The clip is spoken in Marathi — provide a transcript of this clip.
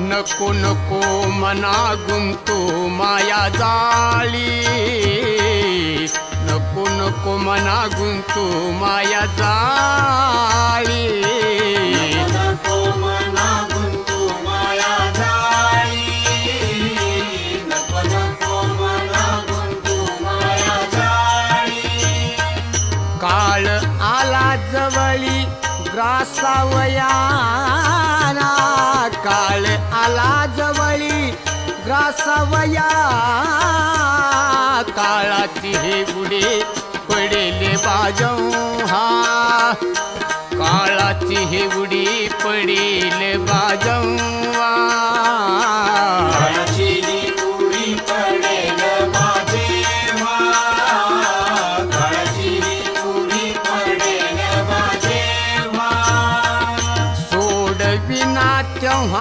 नको नको मना गुंतू माया जाळी, नको नको मना गुंतू माया जाळी, नको मना गुंतू माया जाळी, नको नको मना गुंतू माया जाळी. काळ आला जवळी ग्रासावयाना, काळ आला जवळी ग्रासावया, काळाची हे बुडे पडेले बाजू, हा काळाची हे बुडी पडेले बाजू.